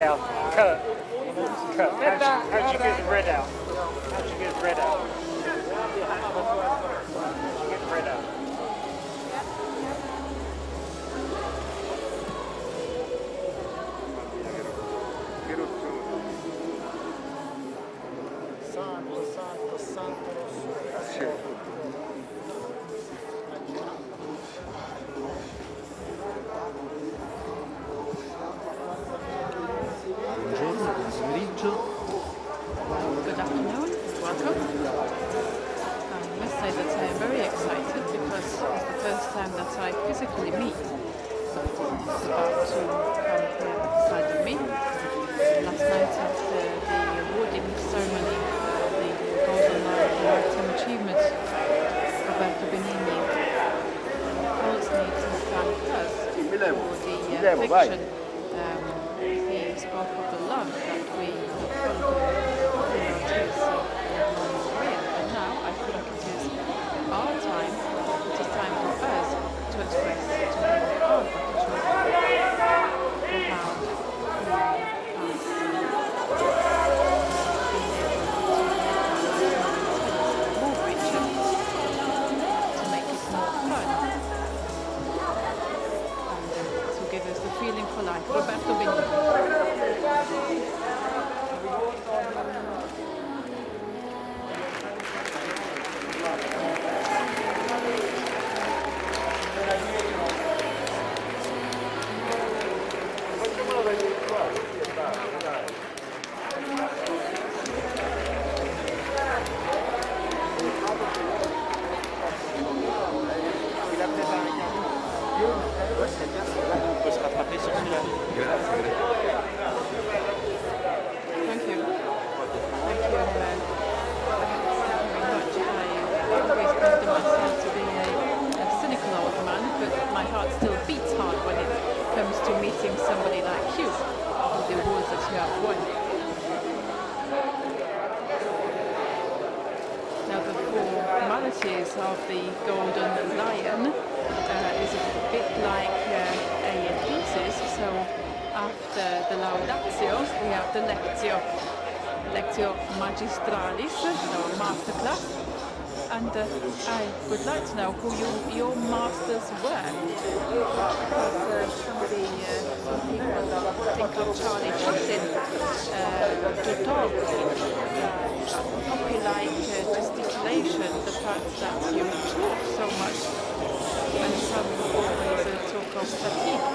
Cut. How'd you get the red out? How'd you get the red out? Get the red out. Good afternoon, welcome. I must say that I am very excited because it's the first time that I physically meet who's about to come here beside of me. Last night after the awarding ceremony, the Golden Lifetime Achievement, Roberto Benigni calls me to thank us for the fiction. He spoke of the love that we followed throughout his career, and now I think it is our time, it is time for us to express to him our gratitude for how he has been able to make our more richer, to make it more fun, and to give us the feeling for life. Roberto Benedict. Somebody like you, with the awards that you have won. Now the formalities of the Golden Lion is a bit like a thesis, so after the laudatio we have the lectio magistralis, so a masterclass. And I would like to know who your masters were, because some people think of Charlie Chaplin, Dodog, puppy-like gesticulation, the fact that you talk so much, and some always talk of fatigue.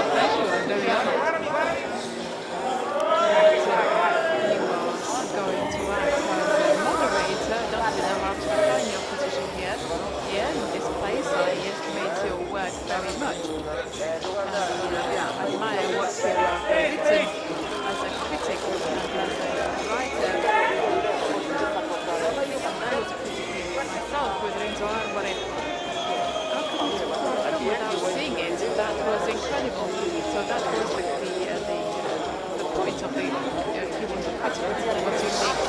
Thank you, I'm very honoured. Going to act as a moderator. I don't really know how to define your position here. Here in this place, I estimate your work very much. I admire what you have written as a critic and as a writer. I was a critic myself with Renzo Arbore. How come to perform without seeing it? That was incredible. So that was the point of the he was a critic, was unique.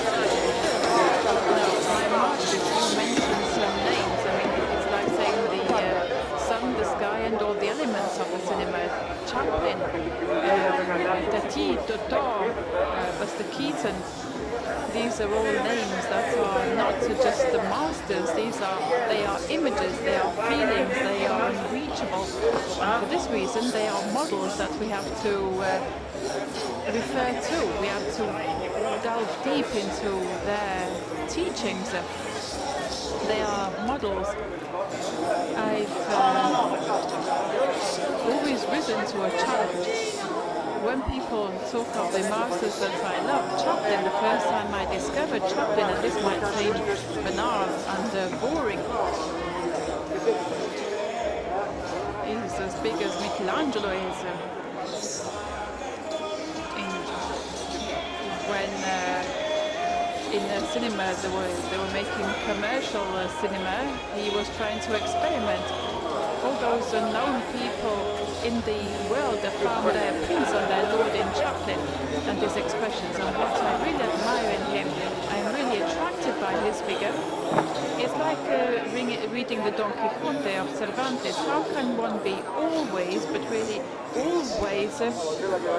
No, my march, if you mention some names, I mean, it's like saying the sun, the sky, and all the elements of the cinema. Chaplin, Tati, Dodor, Buster Keaton. These are all names that are not just the masters. They are images, they are feelings, they are unreachable. And for this reason, they are models that we have to refer to. We have to delve deep into their teachings. They are models. I've always risen to a challenge. When people talk of the masters that I love, Chaplin, the first time I discovered Chaplin, and this might seem banal and boring, he's as big as Michelangelo is. When in cinema they were making commercial cinema, he was trying to experiment. All those unknown people in the world that found their peace and their Lord in Chaplin and his expressions. And what I really admire in him, I'm really attracted by his figure. It's like reading the Don Quixote of Cervantes. How can one be always, but really always,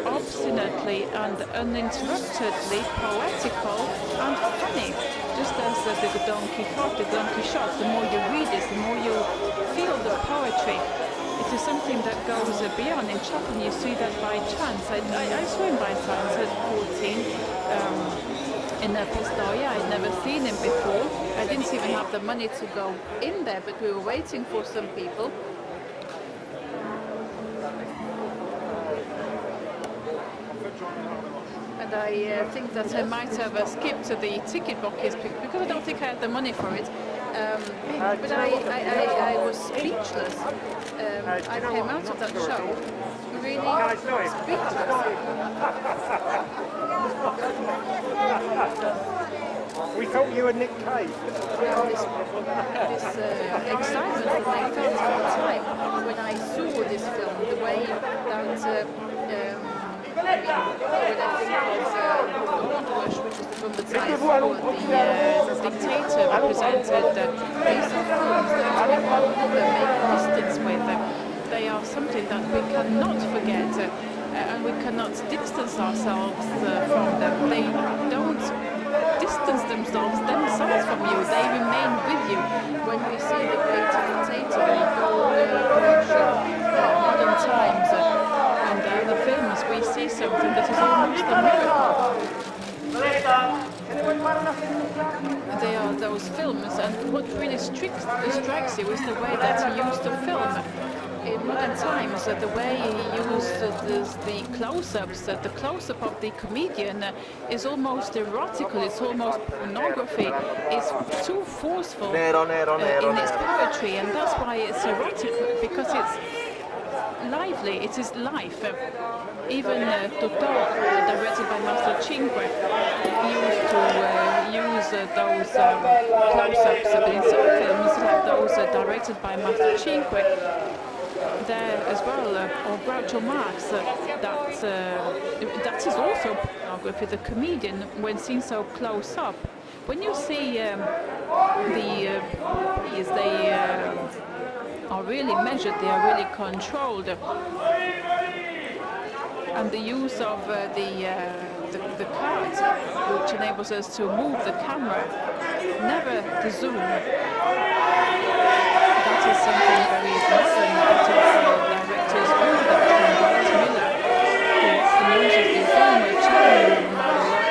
obstinately and uninterruptedly poetical and funny? Just as the Don Quixote, the more you read it, the more you feel the poetry. It is something that goes beyond. In Chaplin, you see that by chance. I saw him by chance at 14 in Pistoia. I'd never seen him before. I didn't even have the money to go in there, but we were waiting for some people. And I think that I might have skipped the ticket boxes because I don't think I had the money for it. But I was speechless. I came out of that show really speechless. We thought you were Nick Cave. This excitement that I felt at the time when I saw this film, the way that when I think of Cumberbatch, which is the film that I saw, the dictator represented, these are films that we can make distance with. They are something that we cannot forget, and we cannot distance ourselves from them. They don't distance themselves from you. They remain with you. When we see the great dictator, we go modern times, and the films, we see something that is almost a miracle. They are those films, and what really strikes you is the way that he used the film. In modern times, the way he used the close-ups, the close-up of the comedian is almost erotical, it's almost pornography, it's too forceful in its poetry, and that's why it's erotic, because it's lively, it is life. Even Totò, directed by Master Cinque, used to use those close-ups, but in some films, like those directed by Master Cinque, there as well, or Groucho Marx, that is also pornography, the comedian, when seen so close up. When you see the puppies, they are really measured, they are really controlled. And the use of the card, which enables us to move the camera, never to zoom. That is something very modern, that is director's rule, that from Wright Miller, who uses the zoom channel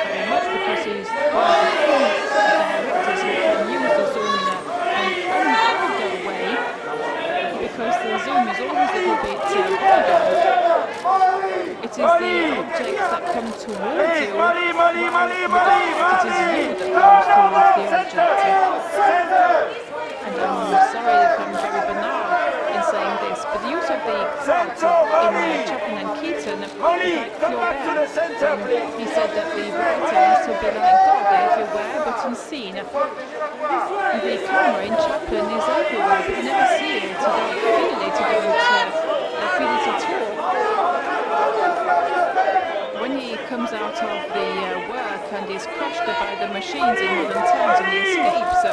very much, because he's one of the few directors who can use the zoom in an unolder way, because the zoom is always a little bit wider. It is the objects that come towards you, it is you that comes towards the object. And I'm sorry if I'm very banal in saying this, but the use of the crowd in Chaplin and Keaton, like Flaubert, he said that the writer has to be like God, everywhere but unseen. The camera in Chaplin is everywhere, but you never see it, you don't feel it, you don't feel it at all. When he comes out of the work and is crushed by the machines in modern times and he escapes,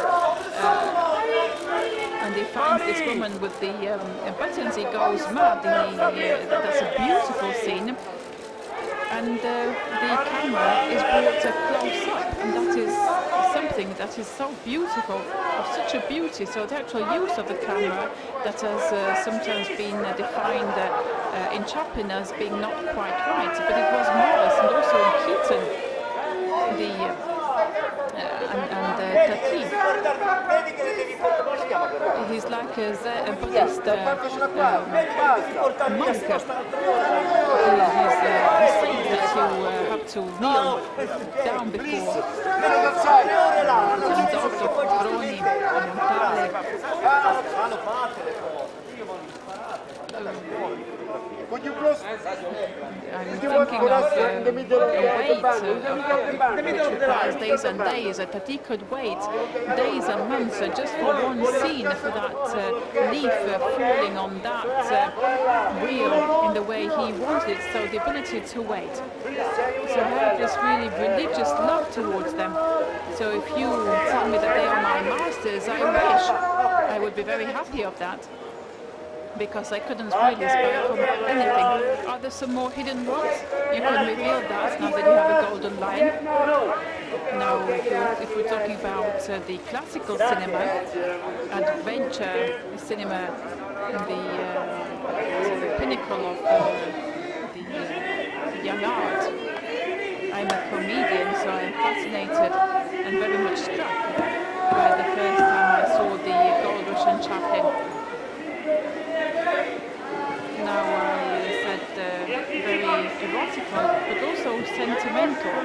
and he finds this woman with the buttons, he goes mad. That's a beautiful scene. And the camera is brought close up, and that is something that is so beautiful, of such a beauty. So the actual use of the camera that has sometimes been defined in Chaplin as being not quite right, but it was marvelous, and also in Keaton, and Tati. He's like a Buddhist monk. He's a saint that you have to kneel down before. I'm thinking of a wait which requires days and days, that he could wait days and months just for one scene, for that leaf falling on that wheel in the way he wanted it, so the ability to wait. So I have this really religious love towards them. So if you tell me that they are my masters, I wish I would be very happy of that, because I couldn't really spare from anything. Are there some more hidden ones? You can reveal that now that you have a golden line. Now, if we're talking about the classical cinema, adventure cinema, the pinnacle of the young art, I'm a comedian, so I'm fascinated and very much struck by the first time I saw the Gold Rush and Chaplin. Now I said very erotical, but also sentimental,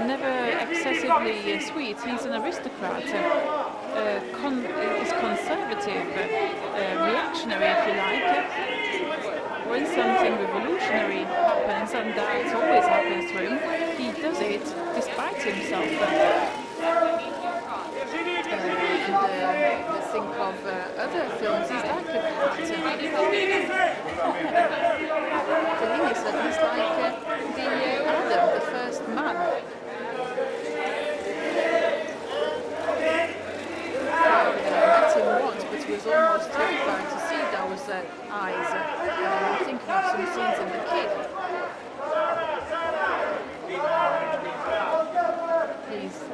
never excessively sweet. He's an aristocrat, is conservative, reactionary if you like. When something revolutionary happens, and that always happens to him, he does it despite himself. Think of other films, he's like a Fellini said he's like the Adam, the first man. I met him once, but he was almost terrified to see those eyes. I'm thinking of some scenes in The Kid.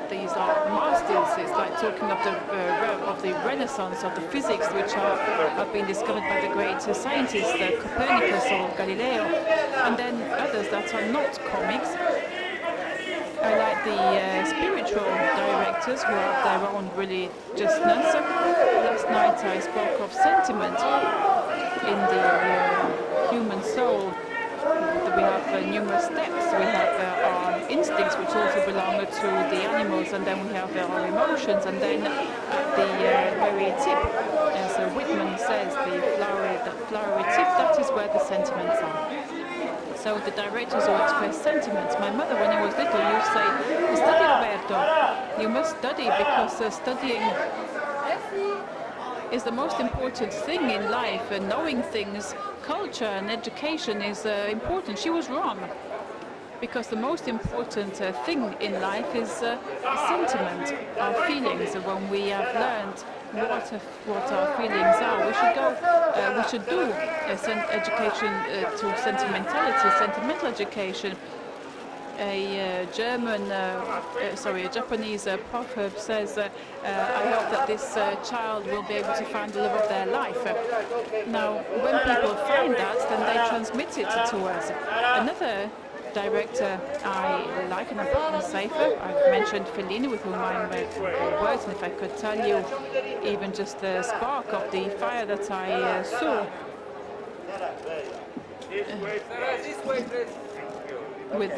These are masters. It's like talking of the Renaissance, of the physics which have been discovered by the great scientists, Copernicus or Galileo, and then others that are not comics. I like the spiritual directors who have their own religiousness. Last night I spoke of sentiment in the human soul. We have numerous steps. We have our instincts, which also belong to the animals, and then we have our emotions, and then at the very tip, as Whitman says, the flowery tip, that is where the sentiments are. So the directors who express sentiments. My mother, when I was little, used to say, "Study, Roberto. You must study, because studying is the most important thing in life, and knowing things, culture and education is important." She was wrong, because the most important thing in life is sentiment, our feelings. When we have learned what our feelings are, we should do education to sentimentality, sentimental education. A Japanese proverb says, "I hope that this child will be able to find the love of their life." Now, when people find that, then they transmit it to us. Another director I like, and I'm safer, I've mentioned Fellini, with whom I'm words, and if I could tell you even just the spark of the fire that I saw. With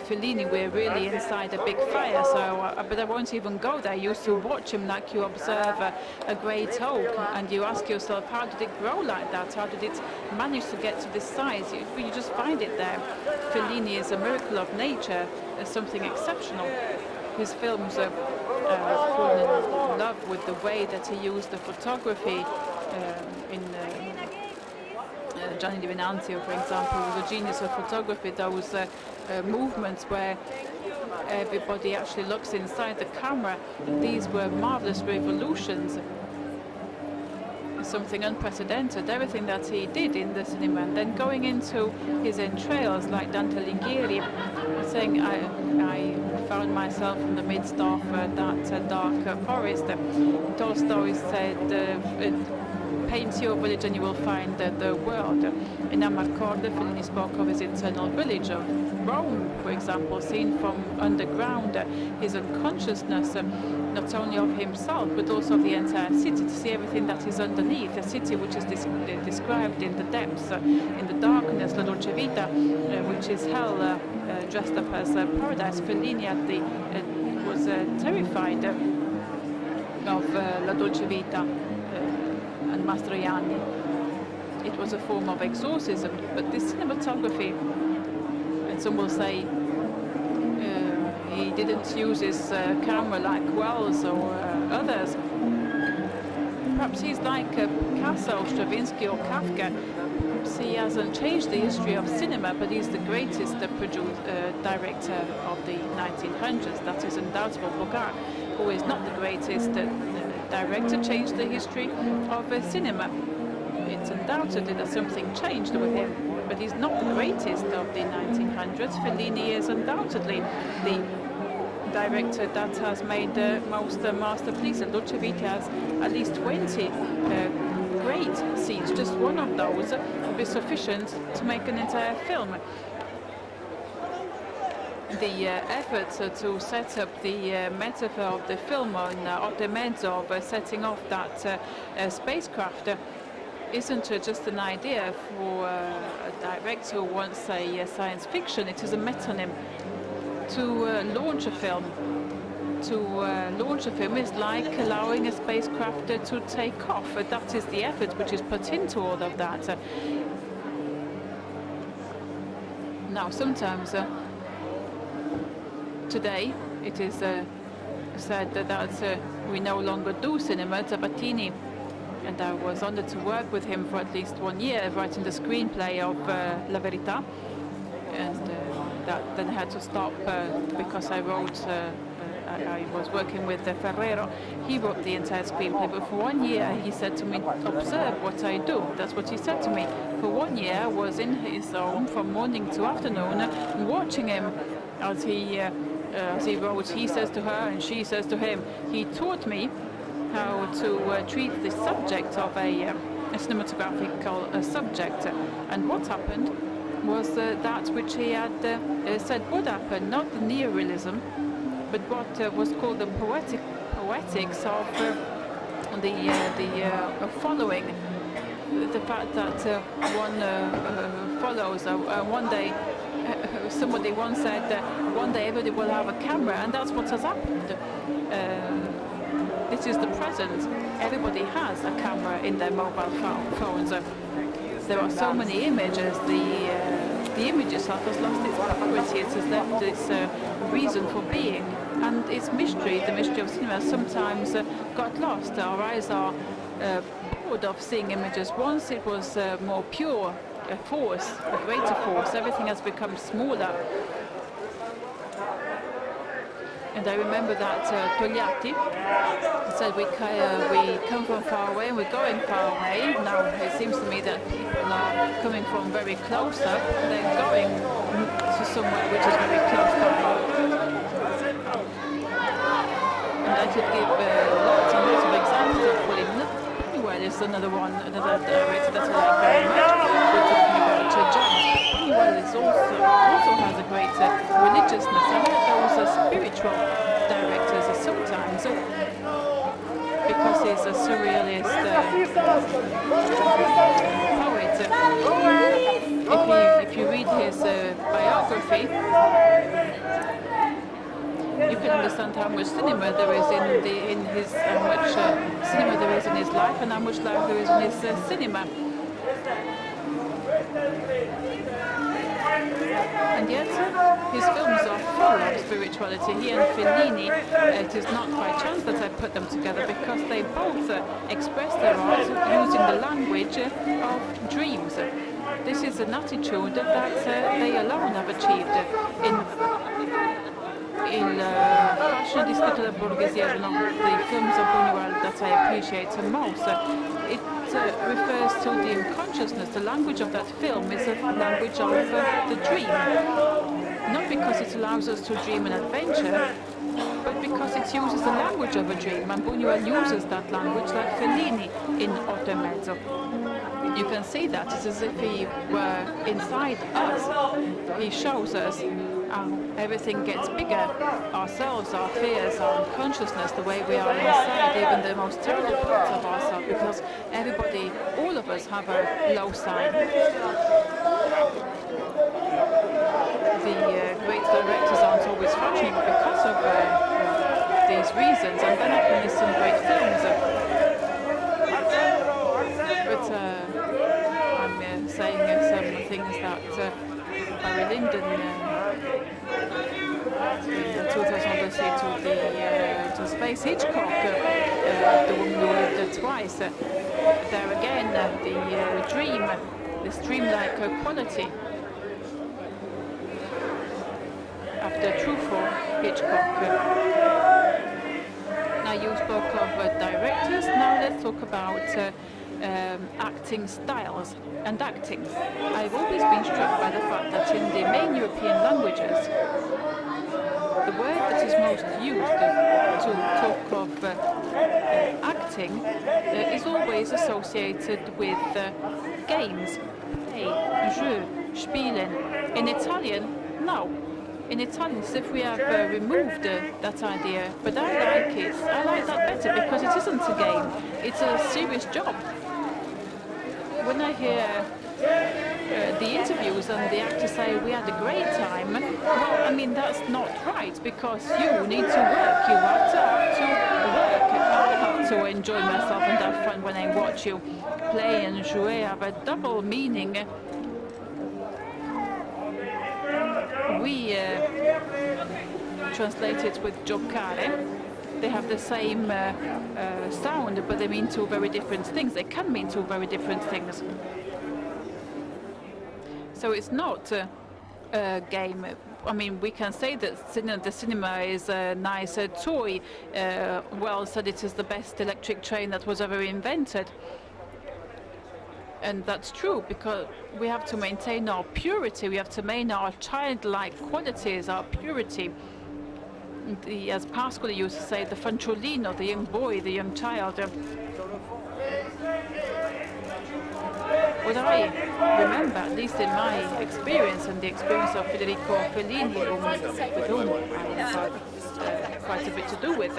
Fellini, we're really inside a big fire, so but I won't even go there. You used to watch him like you observe a great oak, and you ask yourself, how did it grow like that? How did it manage to get to this size? You just find it there. Fellini is a miracle of nature, something exceptional. His films fall in love with the way that he used the photography in Gianni Di Venanzio, for example, was a genius of photography. Those movements where everybody actually looks inside the camera. These were marvelous revolutions, something unprecedented, everything that he did in the cinema. And then going into his entrails, like Dante Alighieri, saying, I found myself in the midst of that dark forest. Tolstoy said, paint your village and you will find the world. In Amarcord, Fellini spoke of his internal village of Rome, for example, seen from underground, his unconsciousness, not only of himself, but also of the entire city, to see everything that is underneath, a city which is described in the depths, in the darkness, La Dolce Vita, which is hell, dressed up as paradise. Fellini was terrified of La Dolce Vita and Mastroianni. it was a form of exorcism. But this cinematography, and some will say he didn't use his camera like Wells or others. Perhaps he's like Picasso, Stravinsky or Kafka. Perhaps he hasn't changed the history of cinema, but he's the greatest director of the 1900s. That is undoubtable. Bogart, who is not the greatest director, changed the history of cinema. It's undoubtedly that something changed with him, but he's not the greatest of the 1900s. Fellini is undoubtedly the director that has made the most masterpieces. Dolce Vita has at least 20 great scenes. Just one of those would be sufficient to make an entire film. The effort to set up the metaphor of the film on Otto Mezzo of setting off that spacecraft isn't just an idea for a director who wants a science fiction. It is a metonym. To launch a film. To launch a film is like allowing a spacecraft to take off. That is the effort which is put into all of that. Now, sometimes today it is said that we no longer do cinema. Zavattini, and I was honored to work with him for at least 1 year, writing the screenplay of La Verità, and that then had to stop because I wrote. I was working with Ferrero. He wrote the entire screenplay, but for 1 year he said to me, "Observe what I do." That's what he said to me. For 1 year, I was in his home from morning to afternoon, watching him as he wrote. He says to her, and she says to him. He taught me how to treat the subject of a cinematographical subject. And what happened was that which he had said would happen, not the neorealism, but what was called the poetics of the following. The fact that one follows. One day, somebody once said, one day everybody will have a camera, and that's what has happened. This is the present. Everybody has a camera in their mobile phones. There are so many images. The image itself has lost its purity. It has left its reason for being, and its mystery. The mystery of cinema sometimes got lost. Our eyes are bored of seeing images. Once it was more pure, a force, a greater force. Everything has become smaller. And I remember that Togliatti said we come from far away and we're going far away. Now it seems to me that people are coming from very close up. They're going to somewhere which is very close by. And I could give lots and lots of examples of Pennywell is another one, another director that I like very much. We're talking about John. Pennywell is also has a great religiousness. I heard those spiritual directors sometimes, because he's a surrealist poet. If you read his biography, you can understand how much cinema there is in his cinema there is in his life, and how much life there is in his cinema. And yet, his films are full of spirituality. He and Fellini, it is not by chance that I put them together, because they both express their art using the language of dreams. This is an attitude that they alone have achieved. In Fashion di Scritto della Borghesia, one of the films of Buñuel that I appreciate the most, it refers to the unconsciousness. The language of that film is a language of the dream. Not because it allows us to dream an adventure, but because it uses the language of a dream. And Buñuel uses that language like Fellini in Otto Mezzo. You can see that. It's as if he were inside us. He shows us everything gets bigger, ourselves, our fears, our unconsciousness, the way we are inside, even the most terrible parts of ourselves, because everybody, all of us have a low side. The great directors aren't always fashionable because of these reasons, and then I can list some great films. But I Barry Lyndon in 2000 Odyssey to Space, Hitchcock, The Woman Who Lived Twice. There again, the dream, this dreamlike quality. After Truffaut, Hitchcock. Now you spoke of directors, now let's talk about acting styles and acting. I've always been struck by the fact that in the main European languages, the word that is most used to talk of acting is always associated with games, play, jeu, spielen. In Italian, no. In Italian, as if we have removed that idea, but I like it. I like that better because it isn't a game, it's a serious job. When I hear the interviews and the actors say we had a great time, well, I mean, that's not right, because you need to work, you have to work. I have to enjoy myself and have fun when I watch you play, and jouer have a double meaning. We translate it with giocare. They have the same sound, but they mean two very different things. They can mean two very different things. So it's not a game. I mean, we can say that the cinema is a nice toy. Wells said it is the best electric train that was ever invented. And that's true, because we have to maintain our purity, we have to maintain our childlike qualities, our purity. As Pasquale used to say, the fanciullino, the young boy, the young child. What I remember, at least in my experience and the experience of Federico Fellini, with whom I have quite a bit to do with,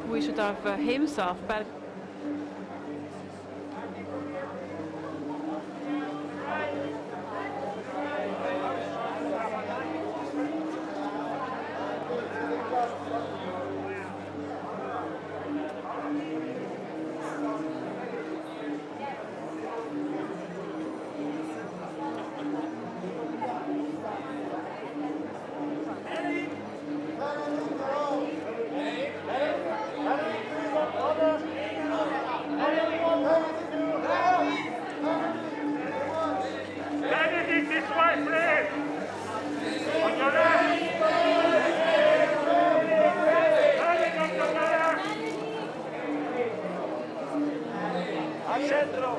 we should have himself back. Benedict, this way, please! On your left! Benedict, on your left! Al centro!